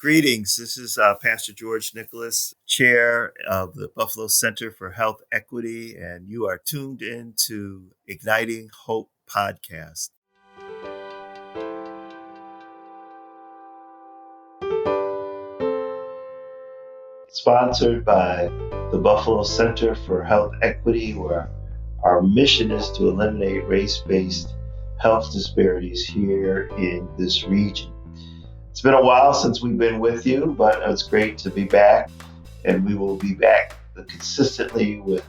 Greetings. This is Pastor George Nicholas, Chair of the Buffalo Center for Health Equity, and you are tuned in to Igniting Hope podcast. Sponsored by the Buffalo Center for Health Equity, where our mission is to eliminate race-based health disparities here in this region. It's been a while since we've been with you, but it's great to be back, and we will be back consistently with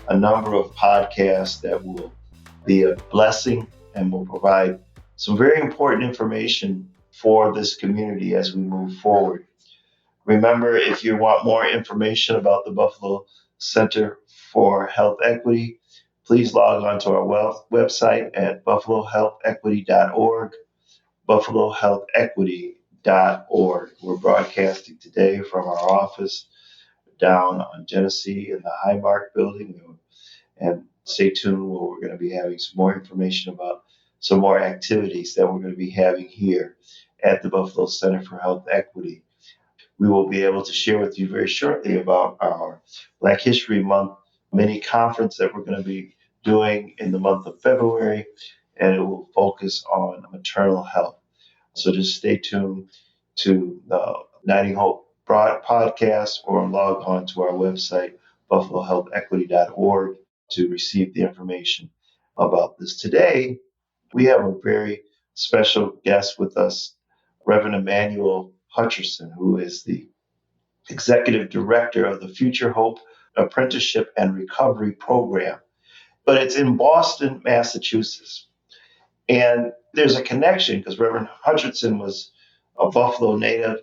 a number of podcasts that will be a blessing and will provide some very important information for this community as we move forward. Remember, if you want more information about the Buffalo Center for Health Equity, please log on to our website at buffalohealthequity.org, buffalohealthequity.org. We're broadcasting today from our office down on Genesee in the Highmark building. And stay tuned where we're going to be having some more information about some more activities that we're going to be having here at the Buffalo Center for Health Equity. We will be able to share with you very shortly about our Black History Month mini conference that we're going to be doing in the month of February, and it will focus on maternal health. So just stay tuned to the Igniting Hope podcast or log on to our website, buffalohealthequity.org, to receive the information about this. Today, we have a very special guest with us, Reverend Emanuel Hutcherson, who is the Executive Director of the Future Hope Apprenticeship and Recovery Program. But it's in Boston, Massachusetts. And there's a connection because Reverend Hutcherson was a Buffalo native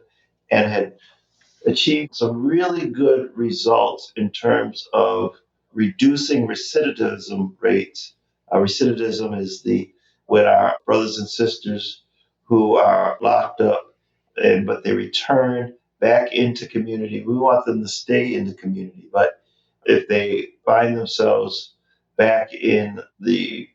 and had achieved some really good results in terms of reducing recidivism rates. Recidivism is when our brothers and sisters who are locked up but they return back into community. We want them to stay in the community, but if they find themselves back in the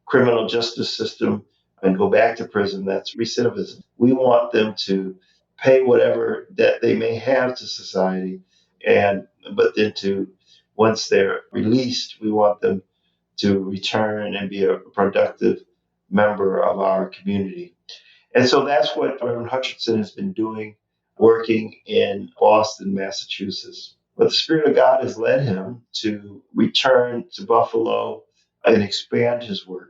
criminal justice system and go back to prison, that's recidivism. We want them to pay whatever debt they may have to society, but then once they're released, we want them to return and be a productive member of our community. And so that's what Reverend Hutcherson has been doing, working in Boston, Massachusetts. But the Spirit of God has led him to return to Buffalo and expand his work.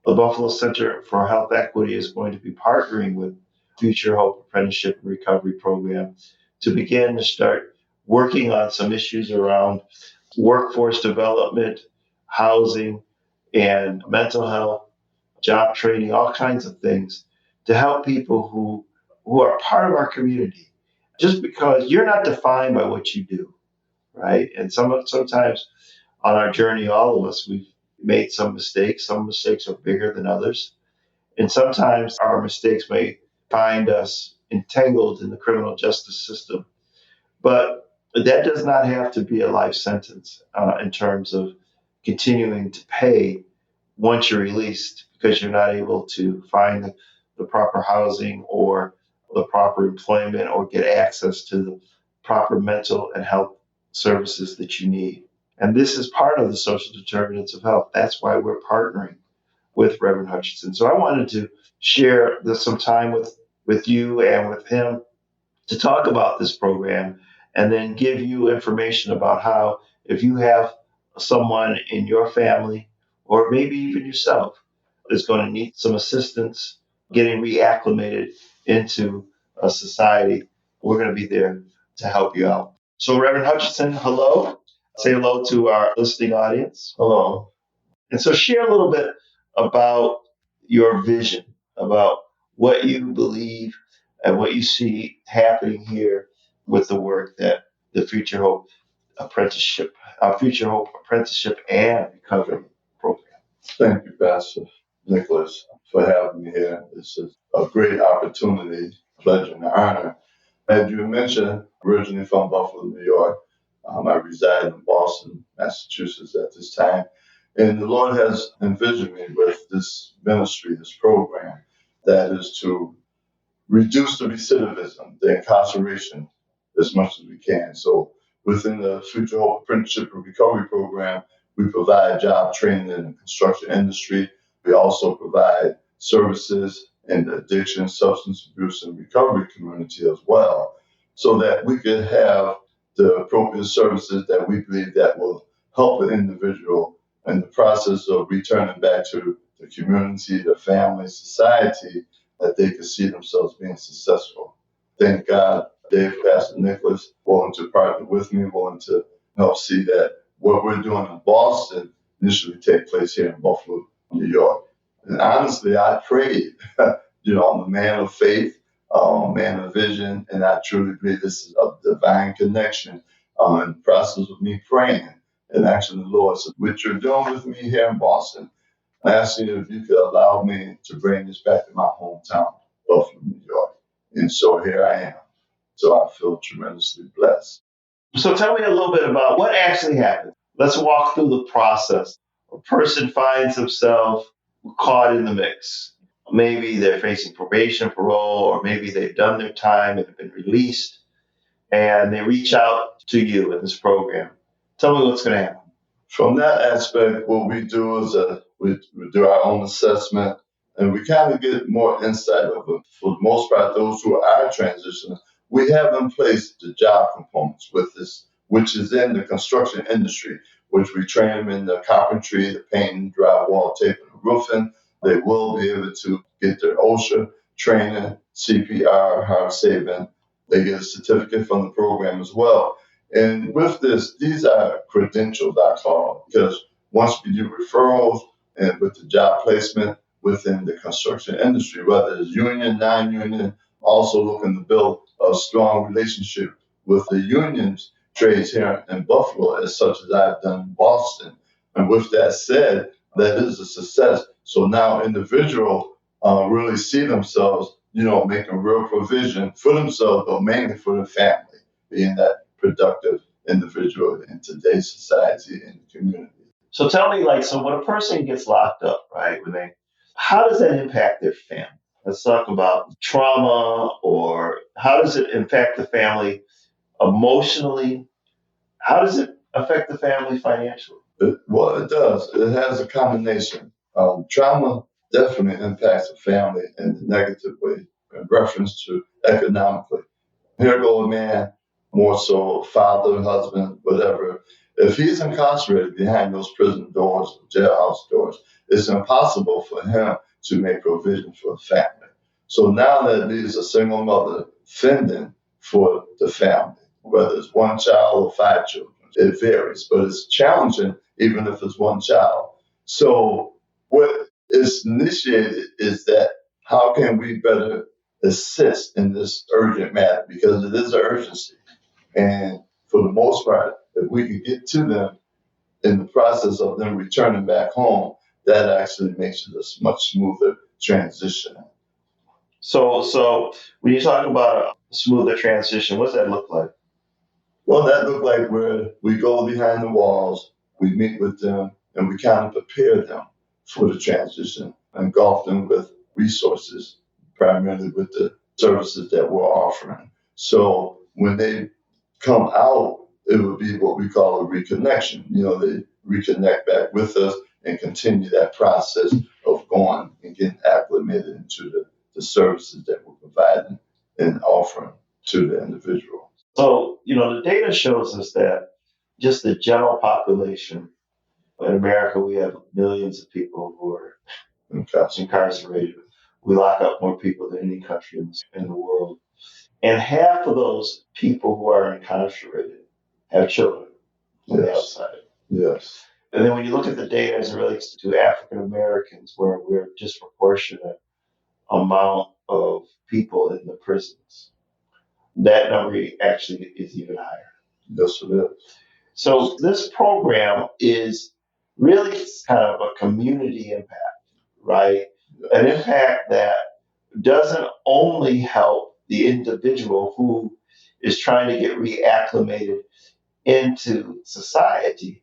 The Buffalo Center for Health Equity is going to be partnering with Future Hope Apprenticeship and Recovery Program to begin to start working on some issues around workforce development, housing, and mental health, job training, all kinds of things to help people who are part of our community. Just because you're not defined by what you do, right? And sometimes on our journey, all of us, we've made some mistakes. Some mistakes are bigger than others. And sometimes our mistakes may find us entangled in the criminal justice system. But that does not have to be a life sentence in terms of continuing to pay once you're released because you're not able to find the proper housing or the proper employment or get access to the proper mental and health services that you need. And this is part of the social determinants of health. That's why we're partnering with Reverend Hutcherson. So I wanted to share some time with you and with him to talk about this program and then give you information about how, if you have someone in your family or maybe even yourself is going to need some assistance getting reacclimated into a society, we're going to be there to help you out. So Reverend Hutcherson, hello. Say hello to our listening audience. Hello. And so share a little bit about your vision, about what you believe and what you see happening here with the work that the Future Hope Apprenticeship and Recovery Program. Thank you, Pastor Nicholas, for having me here. This is a great opportunity, pleasure, and honor. As you mentioned, originally from Buffalo, New York. I reside in Boston, Massachusetts at this time. And the Lord has envisioned me with this ministry, this program, that is to reduce the recidivism, the incarceration, as much as we can. So within the Future Hope Apprenticeship and Recovery Program, we provide job training in the construction industry. We also provide services in the addiction, substance abuse, and recovery community as well, so that we could have the appropriate services that we believe that will help an individual in the process of returning back to the community, the family, society, that they could see themselves being successful. Thank God, Pastor Nicholas, willing to partner with me, willing to help see that what we're doing in Boston initially take place here in Buffalo, New York. And honestly, I prayed. I'm a man of faith, man of vision, and I truly believe this is a divine connection in the process of me praying. And actually, the Lord said, what you're doing with me here in Boston, I'm asking you if you could allow me to bring this back to my hometown, Buffalo, New York. And so here I am. So I feel tremendously blessed. So tell me a little bit about what actually happened. Let's walk through the process. A person finds himself caught in the mix. Maybe they're facing probation, parole, or maybe they've done their time and have been released, and they reach out to you in this program. Tell me what's going to happen. From that aspect, what we do is we do our own assessment, and we kind of get more insight of it. For the most part, those who are transitioning, we have in place the job components with this, which is in the construction industry, which we train them in the carpentry, the painting, drywall, taping, roofing. They will be able to get their OSHA training, CPR, hard saving. They get a certificate from the program as well. And with this, these are credentials, I call, because once we do referrals and with the job placement within the construction industry, whether it's union, non-union, also looking to build a strong relationship with the unions trades here in Buffalo, as such as I've done in Boston. And with that said, that is a success. So now individuals really see themselves, making real provision for themselves, but mainly for the family, being that productive individual in today's society and community. So tell me, so when a person gets locked up, right, how does that impact their family? Let's talk about trauma, or how does it impact the family emotionally? How does it affect the family financially? It does. It has a combination. Trauma definitely impacts the family in a negative way in reference to economically. Here go a man, more so father, husband, whatever. If he's incarcerated behind those prison doors, jailhouse doors, it's impossible for him to make provision for a family. So now that leaves a single mother fending for the family, whether it's one child or 5 children. It varies, but it's challenging even if it's one child. So what is initiated is that how can we better assist in this urgent matter, because it is an urgency. And for the most part, if we can get to them in the process of them returning back home, that actually makes it a much smoother transition. So when you talk about a smoother transition, what does that look like? Well, that looked like where we go behind the walls, we meet with them, and we kind of prepare them for the transition, engulf them with resources, primarily with the services that we're offering. So when they come out, it would be what we call a reconnection. They reconnect back with us and continue that process of going and getting acclimated into the services that we're providing and offering to the individual. So, the data shows us that just the general population in America, we have millions of people who are incarcerated. We lock up more people than any country in the world. And half of those people who are incarcerated have children on the outside. Yes. And then when you look at the data as it relates to African Americans, where we're a disproportionate amount of people in the prisons, that number actually is even higher. Yes, it is. So this program is really kind of a community impact, right? Yes. An impact that doesn't only help the individual who is trying to get reacclimated into society,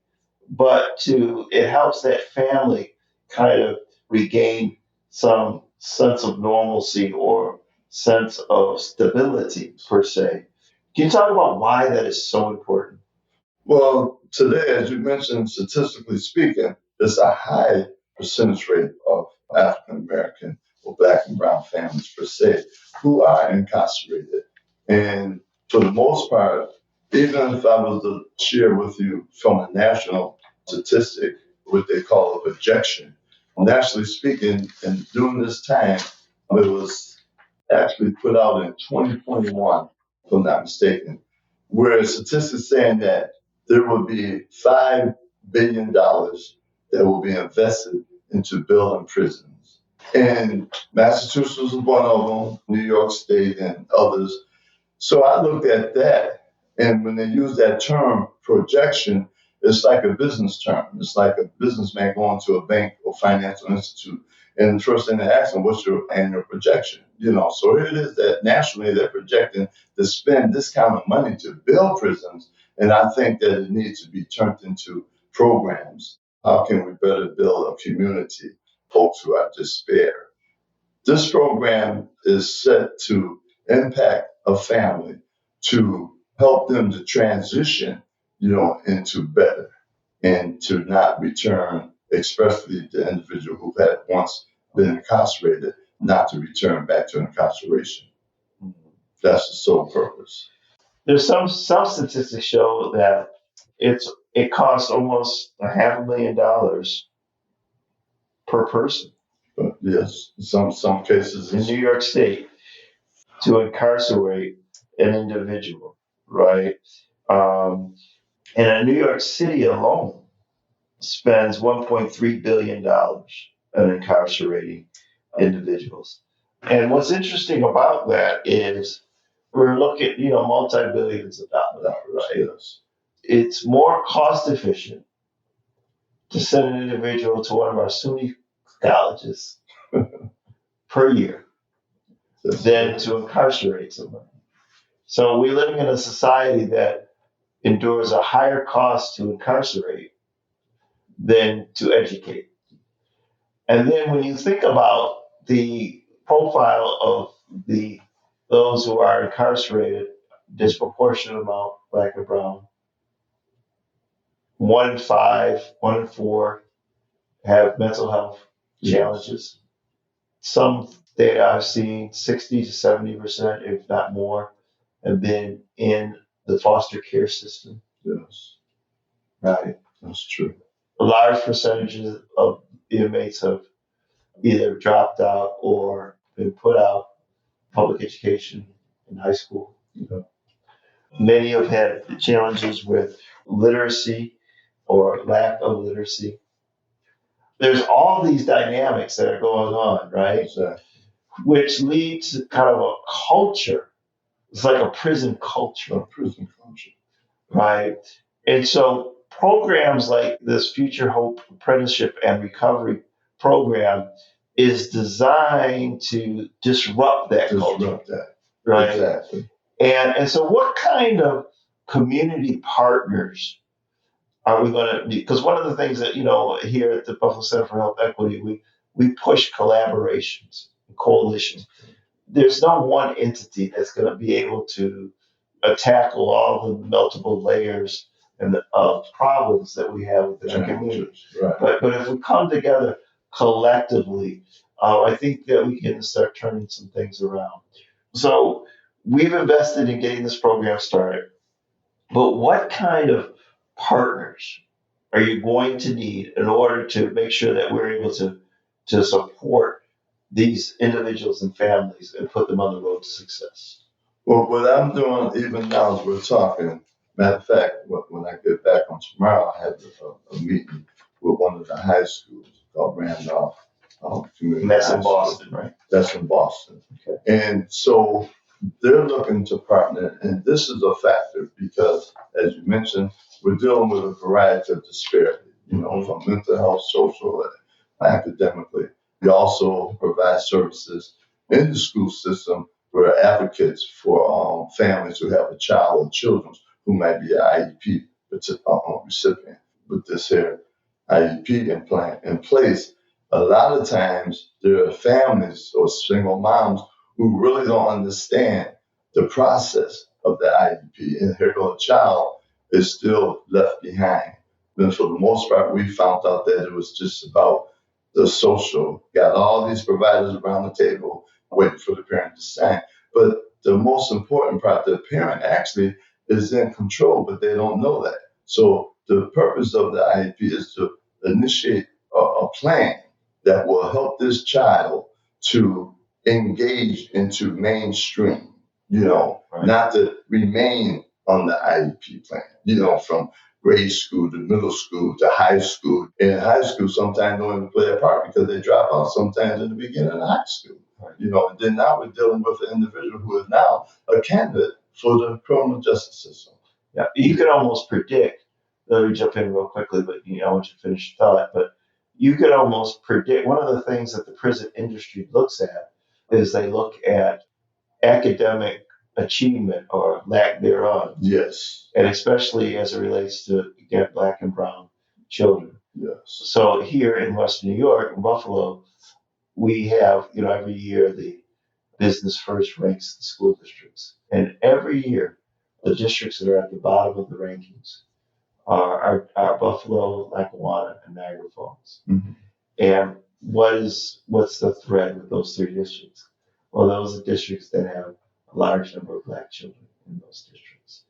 but it helps that family kind of regain some sense of normalcy or sense of stability, per se. Can you talk about why that is so important? Well, today, as you mentioned, statistically speaking, there's a high percentage rate of African American or Black and Brown families per se who are incarcerated. And for the most part, even if I was to share with you from a national statistic, what they call a projection, nationally speaking, and during this time, it was actually put out in 2021, if I'm not mistaken, where statistics saying that there will be $5 billion that will be invested into building prisons. And Massachusetts was one of them, New York State, and others. So I looked at that, and when they use that term projection, it's like a business term. It's like a businessman going to a bank or financial institute, and the first thing they ask them, "What's your annual projection?" So here it is that nationally they're projecting to spend this kind of money to build prisons, and I think that it needs to be turned into programs. How can we better build a community, folks who are despair? This program is set to impact a family to help them to transition, into better and to not return, especially the individual who had once been incarcerated, not to return back to incarceration. That's the sole purpose. There's some statistics show that it costs almost $500,000 per person But yes, some cases in New York State to incarcerate an individual, right? And New York City alone spends $1.3 billion on incarcerating individuals. And what's interesting about that is we're looking, multi-billions of dollars, right? Yes. It's more cost efficient to send an individual to one of our SUNY colleges per year than to incarcerate somebody. So we're living in a society that endures a higher cost to incarcerate than to educate. And then when you think about the profile of those who are incarcerated, disproportionate amount, Black and brown, 1 in 5, 1 in 4 have mental health challenges. Some data I've seen, 60 to 70%, if not more, have been in the foster care system. Yes. Right. That's true. Large percentages of inmates have either dropped out or been put out public education in high school. Yeah. Many have had challenges with literacy or lack of literacy. There's all these dynamics that are going on, right? Exactly. Which leads to kind of a culture. It's like a prison culture. A prison culture. Right. And so programs like this Future Hope Apprenticeship and Recovery program is designed to disrupt that culture. Right. Exactly. And so what kind of community partners are we going to need? Because one of the things that, here at the Buffalo Center for Health Equity, we push collaborations, coalitions. There's no one entity that's going to be able to tackle all the multiple layers and problems that we have within our community. Right. But if we come together collectively, I think that we can start turning some things around. So we've invested in getting this program started. But what kind of partners are you going to need in order to make sure that we're able to support these individuals and families and put them on the road to success? Well, what I'm doing even now as we're talking, matter of fact, when I get back on tomorrow, I have a meeting with one of the high schools called Randolph Community. And that's in Boston, right? That's in Boston. Okay. And so they're looking to partner, and this is a factor because, as you mentioned, we're dealing with a variety of disparity, from mental health, social, academically. We also provide services in the school system. We're advocates for families who have a child or children who might be an IEP recipient. With this here IEP in place, a lot of times there are families or single moms who really don't understand the process of the IEP. And here go a child is still left behind. Then for the most part, we found out that it was just about the social, got all these providers around the table waiting for the parent to sign. But the most important part, the parent actually is in control, but they don't know that. So the purpose of the IEP is to initiate a plan that will help this child to engage into mainstream, Right. not to remain on the IEP plan, from grade school to middle school to high school. And in high school, sometimes don't even play a part because they drop out sometimes in the beginning of high school. Right. And then now we're dealing with an individual who is now a candidate for the criminal justice system. Yeah, you can almost predict. Let me jump in real quickly, but I want you to finish your thought. But you could almost predict. One of the things that the prison industry looks at is they look at academic achievement or lack thereof, Yes. and especially as it relates to, again, Black and brown children. Yes. So here in Western New York, in Buffalo, we have, every year the Business First ranks the school districts. And every year, the districts that are at the bottom of the rankings are Buffalo, Lackawanna, and Niagara Falls. Mhm. And what's the thread with those three districts? Well, those are districts that have a large number of Black children in those districts.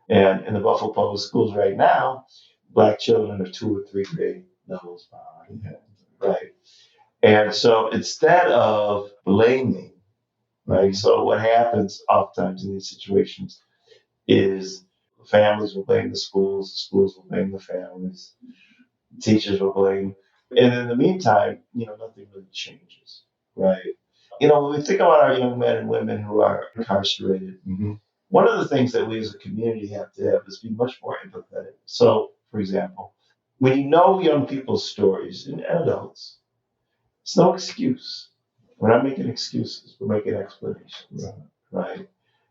And in the Buffalo Public Schools right now, Black children are 2 or 3 grade levels behind. Right. And so instead of blaming, right, so what happens oftentimes in these situations is families will blame the schools will blame the families, teachers will blame. And in the meantime, nothing really changes, right? When we think about our young men and women who are incarcerated, Mhm. one of the things that we as a community have to have is be much more empathetic. So, for example, when you know young people's stories and adults, it's no excuse. We're not making excuses, we're making explanations, right?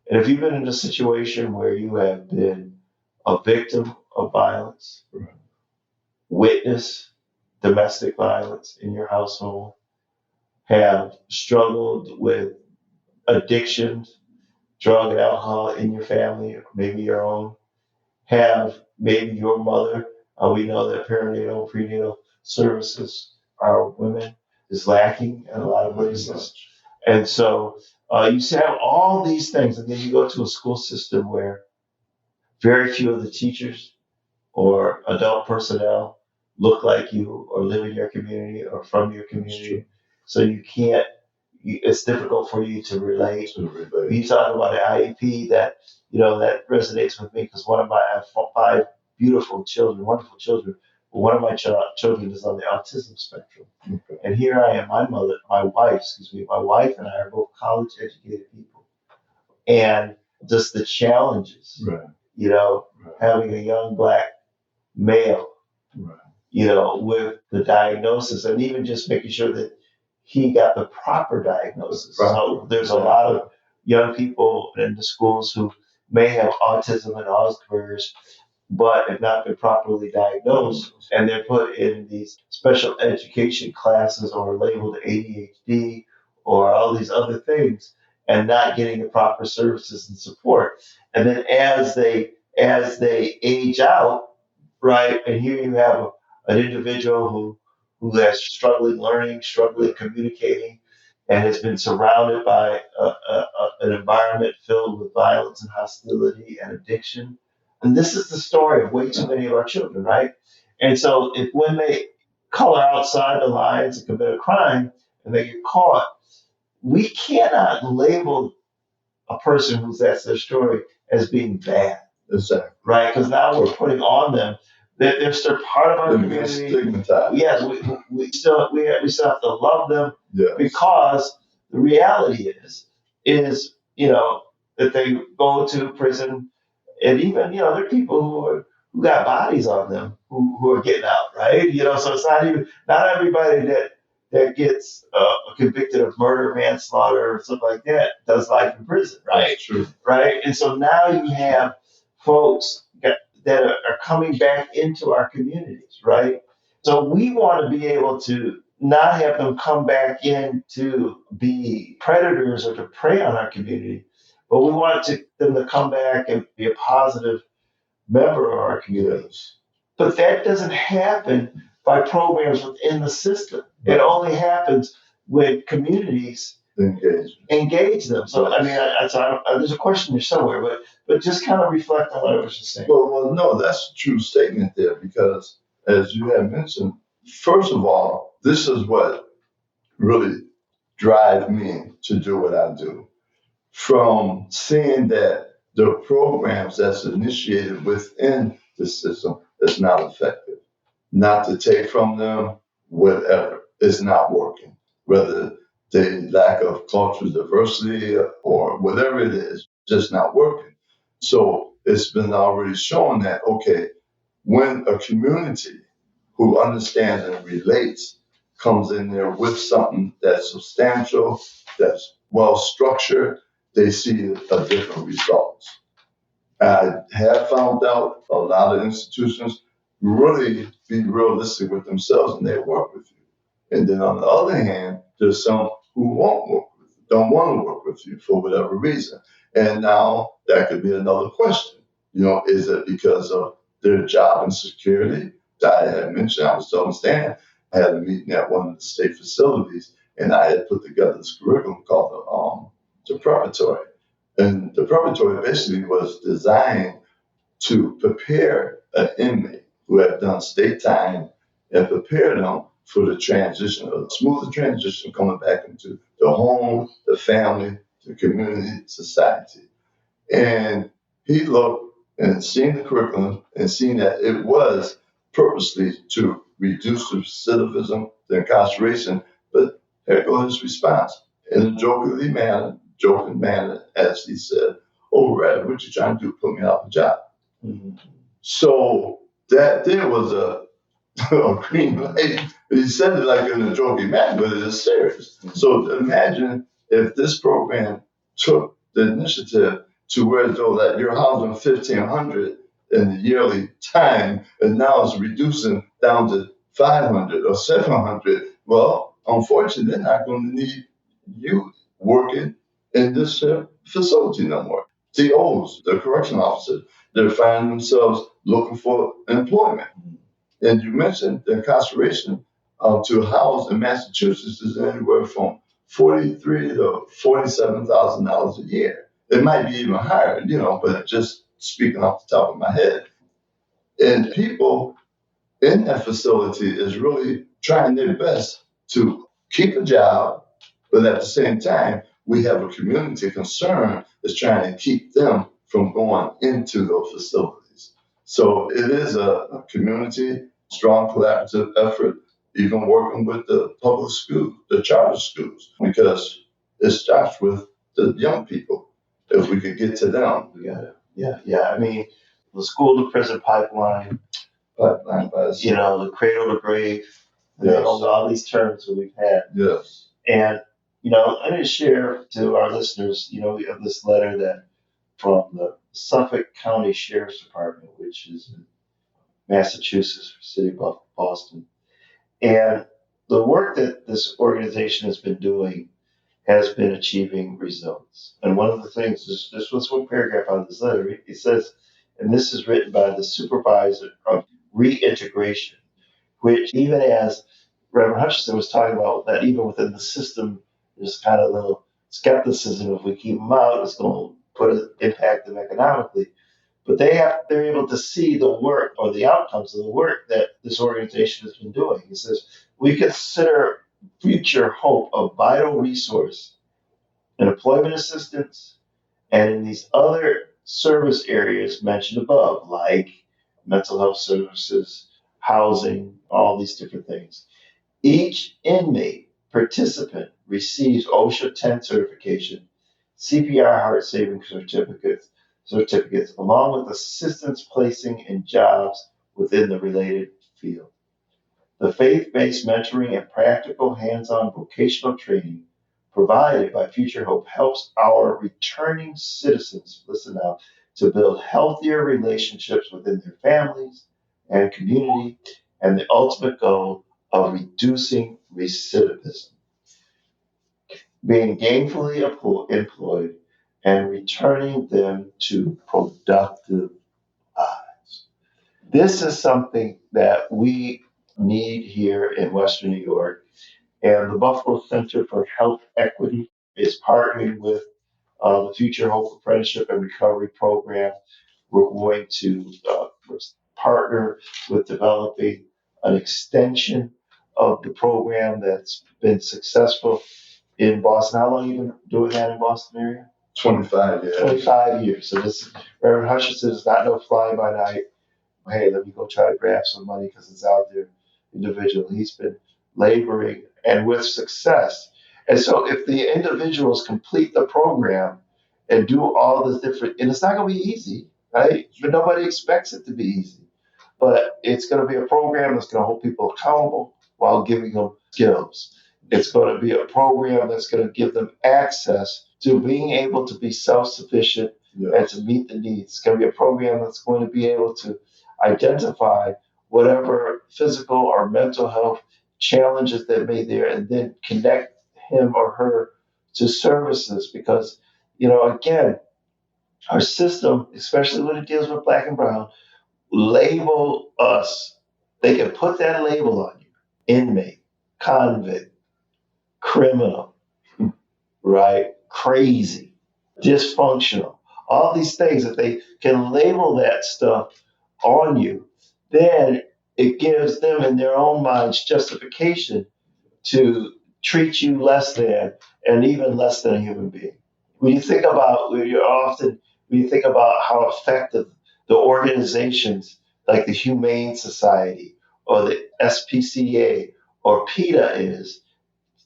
And if you've been in a situation where you have been a victim of violence, witness domestic violence in your household, have struggled with addiction, drug and alcohol in your family, or maybe your own, have maybe your mother, we know that perinatal, prenatal services are women is lacking in a lot of places. And so you have all these things, and then you go to a school system where very few of the teachers or adult personnel look like you or live in your community or from your community. So you can't, it's difficult for you to relate. You talk about an IEP that resonates with me because I have 5 beautiful children, wonderful children. But one of my children is on the autism spectrum. Okay. And here I am, my wife and I are both college educated people. And just the challenges, having a young Black male, with the diagnosis and even just making sure that he got the proper diagnosis. So there's a lot of young people in the schools who may have autism and Asperger's, but have not been properly diagnosed, and they're put in these special education classes or labeled ADHD or all these other things, and not getting the proper services and support. And then as they age out, right, and here you have an individual who has struggling learning, struggling communicating, and has been surrounded by an environment filled with violence and hostility and addiction. And this is the story of way too many of our children, right? And so when they color outside the lines and commit a crime and they get caught, we cannot label a person who's that's their story as being bad. Exactly. Right? Because now we're putting on them that they're still part of our community. Stigmatized. Yes, we still have to love them. Yes. Because the reality is that they go to prison, and even there are people who got bodies on them who are getting out, right? So it's not everybody that gets convicted of murder, manslaughter, or something like that does life in prison, right? That's true. Right? And so now you have folks that are coming back into our communities, right? So we want to be able to not have them come back in to be predators or to prey on our community, but we want them to come back and be a positive member of our community. Yes. But that doesn't happen by programs within the system. It Right. only happens when communities engage them. So, I mean, there's a question there somewhere, but just kind of reflect on what I was just saying. Well, no, that's a true statement there because, as you had mentioned, first of all, this is what really drives me to do what I do. From seeing that the programs that's initiated within the system is not effective, not to take from them whatever is not working, whether they lack of cultural diversity or whatever it is, just not working. So it's been already shown that, okay, when a community who understands and relates comes in there with something that's substantial, that's well structured, they see a different result. I have found out a lot of institutions really be realistic with themselves and they work with you. And then on the other hand, there's some who won't work with you, don't want to work with you for whatever reason. And now that could be another question. Is it because of their job insecurity that I had mentioned? I was telling Stan, I had a meeting at one of the state facilities and I had put together this curriculum called the preparatory. And the preparatory basically was designed to prepare an inmate who had done state time and prepare them for the transition, a smoother transition coming back into the home, the family, the community, society. And he looked and seen the curriculum and seen that it was purposely to reduce the recidivism, the incarceration. But here goes his response in a joking manner, as he said, "Oh, Red, what you trying to do? Put me out the job." Mm-hmm. So that there was a green light. He said it like in a joking manner, but it is serious. Mm-hmm. So imagine if this program took the initiative to where though that you're housing 1,500 in the yearly time, and now it's reducing down to 500 or 700. Well, unfortunately, they're not going to need you working in this facility no more. DOs, the correctional officers, they're finding themselves looking for employment. And you mentioned the incarceration to house in Massachusetts is anywhere from $43,000 to $47,000 a year. It might be even higher, but just speaking off the top of my head. And people in that facility is really trying their best to keep a job, but at the same time, we have a community concern that's trying to keep them from going into those facilities. So it is a community, strong collaborative effort, even working with the public schools, the charter schools, because it starts with the young people. If we could get to them. Yeah. I mean, the school to prison pipeline, the cradle to grave, yes. All these terms that we've had. Yes. And, I'm going to share to our listeners, we have this letter that from the Suffolk County Sheriff's Department, which is in Massachusetts, city of Boston. And the work that this organization has been doing has been achieving results. And one of the things, this was one paragraph out of this letter, it says, and this is written by the supervisor of reintegration, which even as Reverend Hutcherson was talking about, that even within the system, there's kind of a little skepticism. If we keep them out, it's going to impact them economically. But they're able to see the work or the outcomes of the work that this organization has been doing. He says, we consider future hope a vital resource in employment assistance and in these other service areas mentioned above, like mental health services, housing, all these different things. Each inmate participant receives OSHA 10 certification, CPR heart saving certificates, along with assistance placing in jobs within the related field. The faith-based mentoring and practical hands-on vocational training provided by Future Hope helps our returning citizens, listen now, to build healthier relationships within their families and community, and the ultimate goal of reducing recidivism, being gainfully employed, and returning them to productive lives. This is something that we need here in Western New York, and the Buffalo Center for Health Equity is partnering with the Future Hope Apprenticeship and Recovery Program. We're going to partner with developing an extension of the program that's been successful in Boston. How long have you been doing that in Boston area? 25 years. 25 years. So this Reverend Hutcherson is not no fly by night. Hey, let me go try to grab some money because it's out there. Individual. He's been laboring and with success. And so if the individuals complete the program and do all the different, and it's not going to be easy, right? But nobody expects it to be easy. But it's going to be a program that's going to hold people accountable while giving them skills. It's going to be a program that's going to give them access to being able to be self-sufficient and to meet the needs. It's going to be a program that's going to be able to identify whatever physical or mental health challenges that may be there and then connect him or her to services. Because, again, our system, especially when it deals with Black and brown, label us. They can put that label on you: inmate, convict, criminal, right? Crazy, dysfunctional. All these things that they can label that stuff on you, then it gives them in their own minds justification to treat you less than and even less than a human being. When you think about how effective the organizations like the Humane Society or the SPCA or PETA is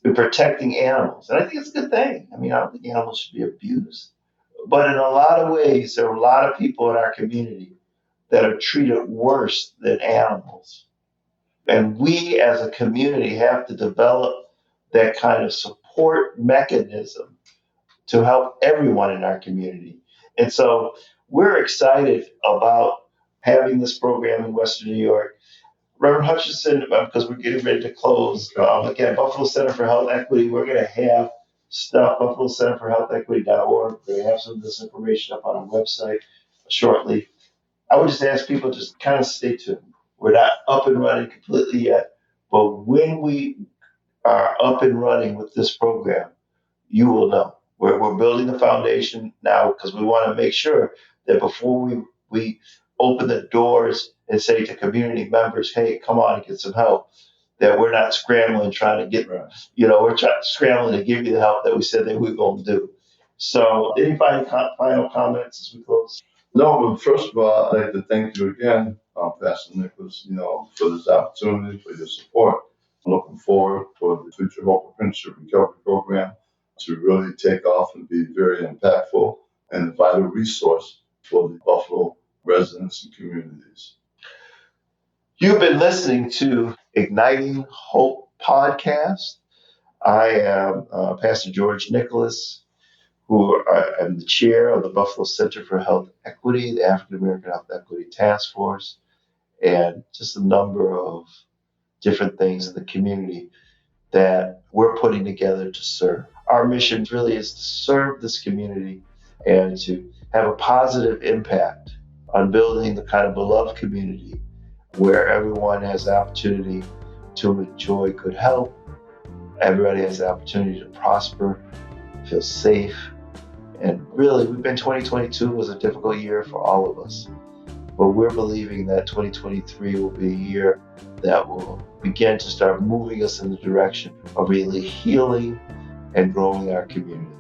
in protecting animals, and I think it's a good thing. I mean, I don't think animals should be abused, but in a lot of ways, there are a lot of people in our community that are treated worse than animals. And we as a community have to develop that kind of support mechanism to help everyone in our community. And so we're excited about having this program in Western New York. Reverend Hutcherson, because we're getting ready to close, again, Buffalo Center for Health Equity, we're going to have stuff, Buffalo Center for Health Equity.org. We're going to have some of this information up on our website shortly. I would just ask people to just kind of stay tuned. We're not up and running completely yet, but when we are up and running with this program, you will know. We're building the foundation now because we want to make sure that before we open the doors and say to community members, hey, come on and get some help, that we're not scrambling trying to get, we're scrambling to give you the help that we said that we're going to do. So any final comments as we close? No, but first of all, I'd like to thank you again, Pastor Nicholas, for this opportunity, for your support. I'm looking forward for the Future Hope Apprenticeship Recovery Program to really take off and be very impactful and a vital resource for the Buffalo residents and communities. You've been listening to Igniting Hope podcast. I am Pastor George Nicholas, who am the chair of the Buffalo Center for Health Equity, the African American Health Equity Task Force, and just a number of different things in the community that we're putting together to serve. Our mission really is to serve this community and to have a positive impact on building the kind of beloved community where everyone has the opportunity to enjoy good health, everybody has the opportunity to prosper, feel safe. And really, 2022 was a difficult year for all of us. But we're believing that 2023 will be a year that will begin to start moving us in the direction of really healing and growing our community.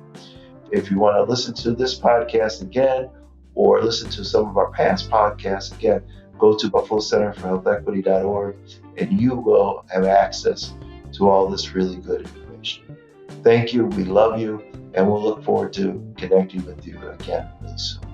If you want to listen to this podcast again or listen to some of our past podcasts again, go to Buffalo Center for Health Equity.org and you will have access to all this really good information. Thank you. We love you. And we'll look forward to connecting with you again really soon.